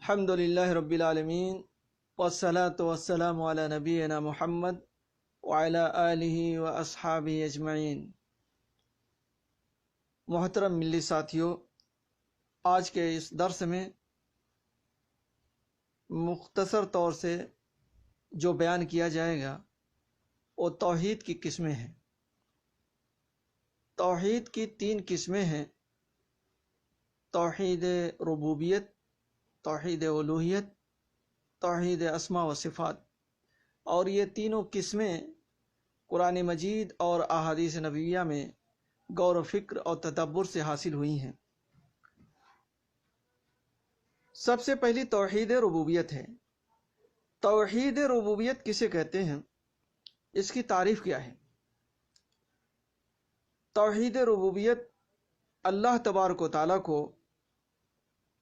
الحمد للہ رب العالمین والصلاة والسلام علی نبینا محمد وعلی آلہ واصحابہ اجمعین۔ محترم ملی ساتھیوں، آج کے اس درس میں مختصر طور سے جو بیان کیا جائے گا وہ توحید کی قسمیں ہیں۔ توحید کی 3 قسمیں ہیں: توحید ربوبیت، توحید الوہیت، توحید اسماء و صفات، اور یہ تینوں قسمیں قرآن مجید اور احادیث نبویہ میں غور و فکر اور تدبر سے حاصل ہوئی ہیں۔ سب سے پہلی توحید ربوبیت ہے۔ توحید ربوبیت کسے کہتے ہیں؟ اس کی تعریف کیا ہے؟ توحید ربوبیت اللہ تبارک و تعالیٰ کو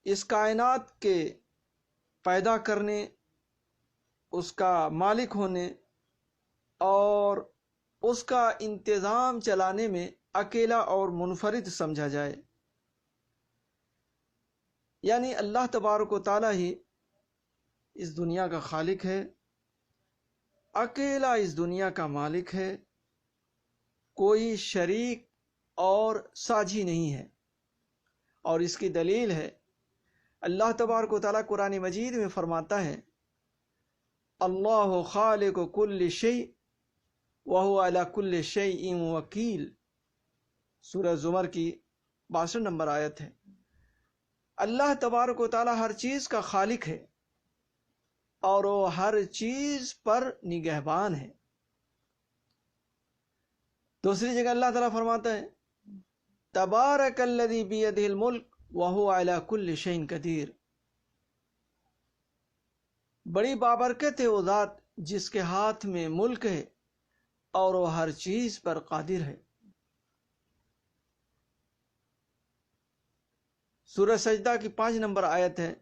اس کائنات کے پیدا کرنے، اس کا مالک ہونے اور اس کا انتظام چلانے میں اکیلا اور منفرد سمجھا جائے، یعنی اللہ تبارک و تعالیٰ ہی اس دنیا کا خالق ہے، اکیلا اس دنیا کا مالک ہے، کوئی شریک اور ساجھی نہیں ہے۔ اور اس کی دلیل ہے اللہ تبارک و تعالیٰ قرآن مجید میں فرماتا ہے: اللہ خالق کل شیء وہو علی کل شیء وکیل۔ سورہ زمر کی 62 نمبر آیت ہے۔ اللہ تبارک و تعالیٰ ہر چیز کا خالق ہے اور وہ ہر چیز پر نگہبان ہے۔ دوسری جگہ اللہ تعالیٰ فرماتا ہے: تبارک الذی بیدہ الملک وہو علی کل شیء قدیر۔ بڑی بابرکت ہے وہ ذات جس کے ہاتھ میں ملک ہے اور وہ ہر چیز پر قادر ہے۔ سورہ سجدہ کی 5 نمبر آیت ہے: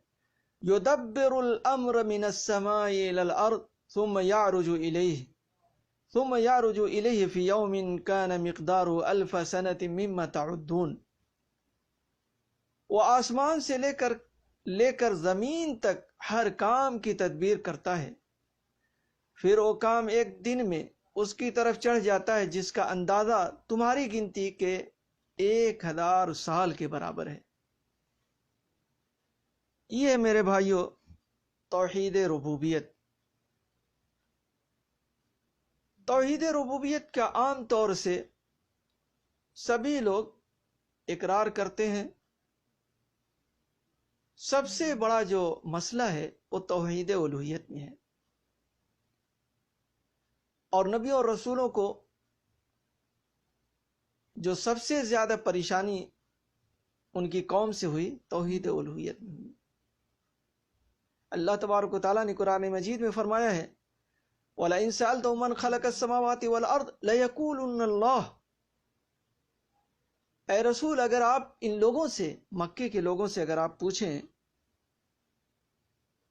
یدبر الامر من السماء الى الارض ثم یعرج الیہ فی یوم کان مقدارہ 1000 سنۃ مما تعدون۔ وہ آسمان سے لے کر زمین تک ہر کام کی تدبیر کرتا ہے، پھر وہ کام ایک دن میں اس کی طرف چڑھ جاتا ہے جس کا اندازہ تمہاری گنتی کے 1000 سال کے برابر ہے۔ یہ میرے بھائیوں توحید ربوبیت۔ توحید ربوبیت کا عام طور سے سبھی لوگ اقرار کرتے ہیں۔ سب سے بڑا جو مسئلہ ہے وہ توحید الوہیت میں ہے، اور نبی اور رسولوں کو جو سب سے زیادہ پریشانی ان کی قوم سے ہوئی توحید الوہیت میں ہوئی۔ اللہ تبارک و تعالیٰ نے قرآن مجید میں فرمایا ہے: وَلَئِن سَأَلْتَهُم مَّنْ خَلَقَ السَّمَاوَاتِ وَالْأَرْضَ لَيَقُولُنَّ اللَّهُ۔ اے رسول، اگر آپ ان لوگوں سے، مکے کے لوگوں سے اگر آپ پوچھیں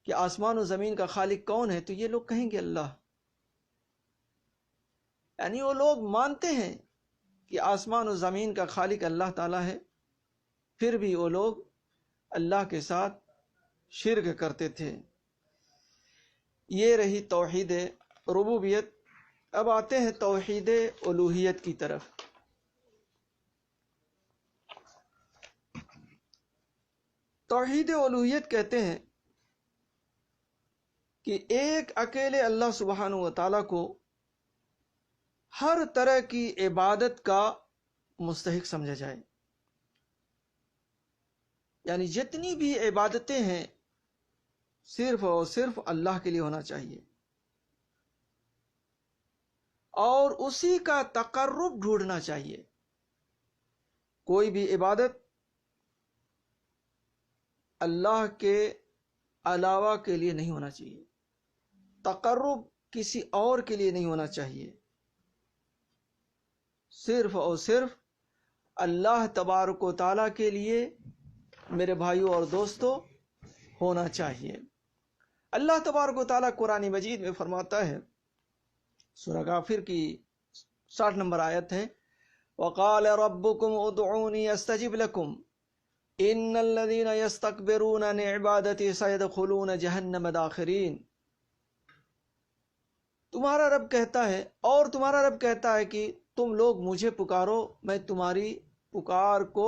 کہ آسمان و زمین کا خالق کون ہے، تو یہ لوگ کہیں گے اللہ۔ یعنی وہ لوگ مانتے ہیں کہ آسمان و زمین کا خالق اللہ تعالیٰ ہے، پھر بھی وہ لوگ اللہ کے ساتھ شرک کرتے تھے۔ یہ رہی توحید ربوبیت۔ اب آتے ہیں توحید الوہیت کی طرف۔ توحید الوہیت کہتے ہیں کہ ایک اکیلے اللہ سبحانہ و تعالیٰ کو ہر طرح کی عبادت کا مستحق سمجھا جائے، یعنی جتنی بھی عبادتیں ہیں صرف اور صرف اللہ کے لیے ہونا چاہیے، اور اسی کا تقرب ڈھونڈنا چاہیے۔ کوئی بھی عبادت اللہ کے علاوہ کے لیے نہیں ہونا چاہیے، تقرب کسی اور کے لیے نہیں ہونا چاہیے، صرف اور صرف اللہ تبارک و تعالیٰ کے لیے میرے بھائیوں اور دوستوں ہونا چاہیے۔ اللہ تبارک و تعالیٰ قرآن مجید میں فرماتا ہے، سورہ غافر کی 60 نمبر آیت ہے: وَقَالَ رَبُّكُمْ اُدْعُونِي أَسْتَجِبْ لَكُمْ ان الذین یستکبرون عن عبادتی سیدخلون جہنم داخرین. تمہارا رب کہتا ہے اور تمہارا رب کہتا ہے کہ تم لوگ مجھے پکارو، میں تمہاری پکار کو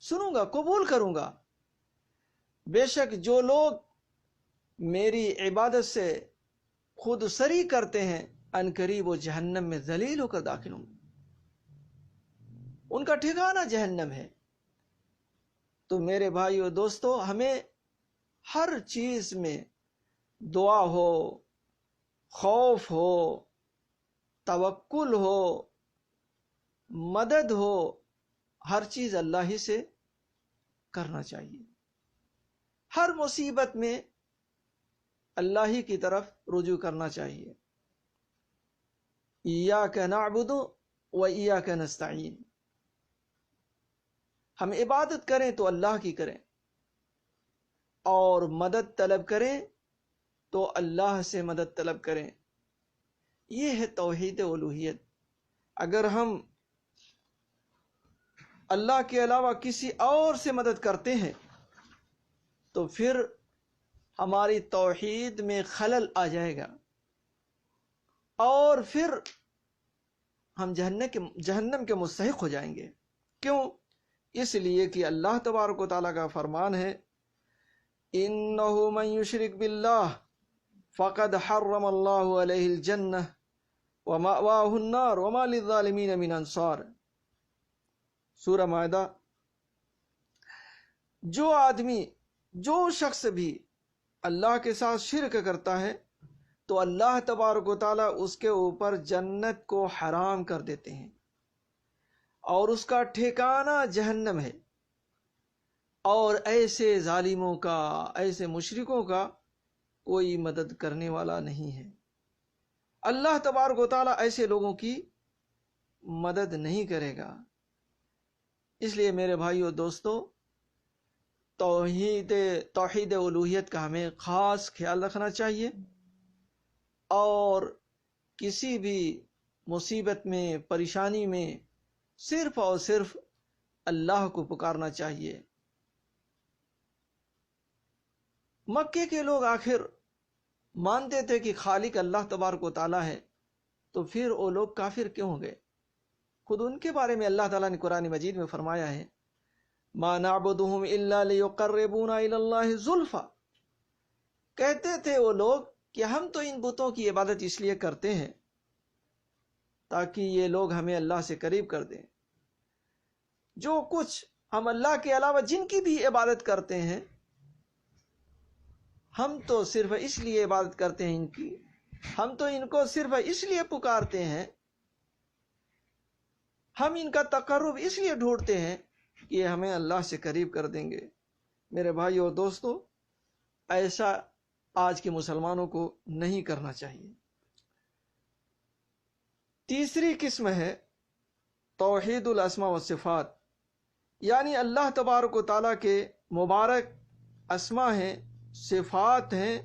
سنوں گا، قبول کروں گا. بے شک جو لوگ میری عبادت سے خود سری کرتے ہیں ان قریب وہ جہنم میں ذلیل ہو کر داخل ہوں گے، ان کا ٹھکانہ جہنم ہے. تو میرے بھائیو دوستو، ہمیں ہر چیز میں دعا ہو، خوف ہو، توکل ہو، مدد ہو، ہر چیز اللہ ہی سے کرنا چاہیے. ہر مصیبت میں اللہ ہی کی طرف رجوع کرنا چاہیے. ایاک نعبد و ایاک نستعین. ہم عبادت کریں تو اللہ کی کریں، اور مدد طلب کریں تو اللہ سے مدد طلب کریں. یہ ہے توحید الوہیت. اگر ہم اللہ کے علاوہ کسی اور سے مدد کرتے ہیں تو پھر ہماری توحید میں خلل آ جائے گا، اور پھر ہم جہنم کے مستحق ہو جائیں گے. کیوں؟ اس لیے کہ اللہ تبارک و تعالیٰ کا فرمان ہے انہ من یشرک باللہ فقد حرم اللہ علیہ الجنہ ومأواہ النار وما للظالمین من انصار. سورہ مائدہ. جو شخص بھی اللہ کے ساتھ شرک کرتا ہے تو اللہ تبارک و تعالیٰ اس کے اوپر جنت کو حرام کر دیتے ہیں، اور اس کا ٹھکانہ جہنم ہے. اور ایسے ظالموں کا، ایسے مشرکوں کا کوئی مدد کرنے والا نہیں ہے. اللہ تبارک و تعالیٰ ایسے لوگوں کی مدد نہیں کرے گا. اس لیے میرے بھائیو دوستو، توحید الوہیت کا ہمیں خاص خیال رکھنا چاہیے، اور کسی بھی مصیبت میں، پریشانی میں صرف اور صرف اللہ کو پکارنا چاہیے. مکے کے لوگ آخر مانتے تھے کہ خالق اللہ تبارک و تعالیٰ ہے، تو پھر وہ لوگ کافر کیوں ہو گئے؟ خود ان کے بارے میں اللہ تعالیٰ نے قرآن مجید میں فرمایا ہے ما نعبدهم الا ليقربونا الى الله زلفى. کہتے تھے وہ لوگ کہ ہم تو ان بتوں کی عبادت اس لیے کرتے ہیں تاکہ یہ لوگ ہمیں اللہ سے قریب کر دیں. جو کچھ ہم اللہ کے علاوہ جن کی بھی عبادت کرتے ہیں، ہم تو صرف اس لیے عبادت کرتے ہیں ان کی، ہم تو ان کو صرف اس لیے پکارتے ہیں، ہم ان کا تقرب اس لیے ڈھونڈتے ہیں کہ یہ ہمیں اللہ سے قریب کر دیں گے. میرے بھائیو اور دوستو، ایسا آج کے مسلمانوں کو نہیں کرنا چاہیے. تیسری قسم ہے توحید الاسماء والصفات، یعنی اللہ تبارک و تعالیٰ کے مبارک اسماء ہیں، صفات ہیں،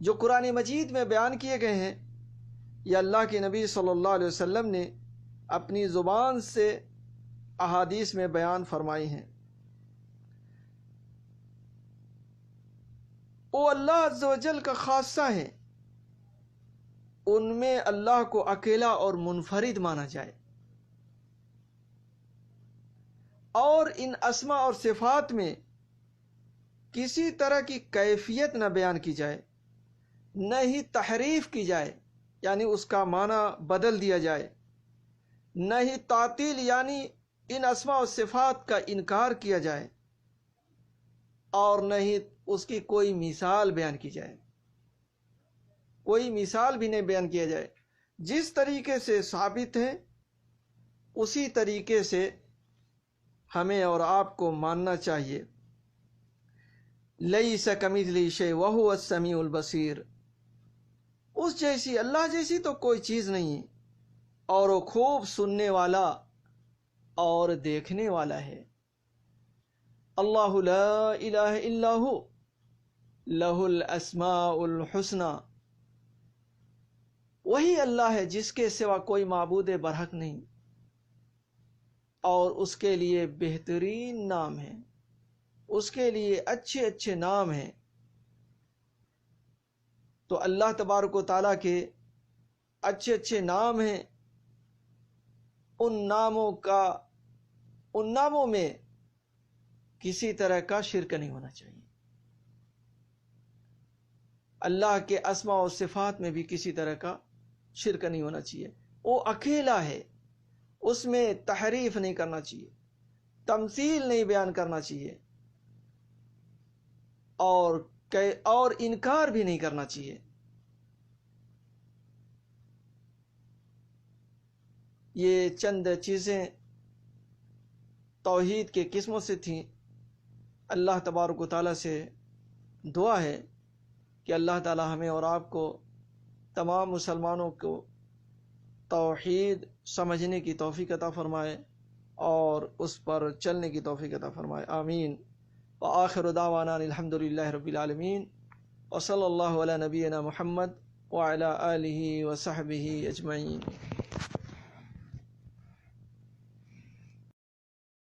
جو قرآن مجید میں بیان کیے گئے ہیں یا اللہ کے نبی صلی اللہ علیہ وسلم نے اپنی زبان سے احادیث میں بیان فرمائی ہیں. وہ اللہ عز و جل کا خاصہ ہے، ان میں اللہ کو اکیلا اور منفرد مانا جائے، اور ان اسماء اور صفات میں کسی طرح کی کیفیت نہ بیان کی جائے، نہ ہی تحریف کی جائے یعنی اس کا معنی بدل دیا جائے، نہ ہی تعطیل یعنی ان اسماء و صفات کا انکار کیا جائے، اور نہ ہی اس کی کوئی مثال بیان کی جائے. کوئی مثال بھی نہیں بیان کیا جائے. جس طریقے سے ثابت ہے اسی طریقے سے ہمیں اور آپ کو ماننا چاہیے. لیس کمثلہ شیء وہو السمیع البصیر. اس جیسی، اللہ جیسی تو کوئی چیز نہیں، اور وہ خوب سننے والا اور دیکھنے والا ہے. اللہ لا الہ الا ہو لہ الاسماء الحسنی. وہی اللہ ہے جس کے سوا کوئی معبود برحق نہیں، اور اس کے لیے بہترین نام ہیں، اس کے لیے اچھے اچھے نام ہیں۔ تو اللہ تبارک و تعالیٰ کے اچھے اچھے نام ہیں، ان ناموں میں کسی طرح کا شرک نہیں ہونا چاہیے۔ اللہ کے اسماء و صفات میں بھی کسی طرح کا شرک نہیں ہونا چاہیے۔ وہ اکیلا ہے، اس میں تحریف نہیں کرنا چاہیے، تمثیل نہیں بیان کرنا چاہیے، اور انکار بھی نہیں کرنا چاہیے۔ یہ چند چیزیں توحید کے قسموں سے تھیں۔ اللہ تبارک و تعالیٰ سے دعا ہے کہ اللہ تعالیٰ ہمیں اور آپ کو، تمام مسلمانوں کو، توحید سمجھنے کی توفیق عطا فرمائے اور اس پر چلنے کی توفیق عطا فرمائے، آمین۔ وآخر دعوانا الحمد للہ رب العالمین، وصلی اللہ علی نبینا محمد وعلی آلہ وصحبہ اجمعین۔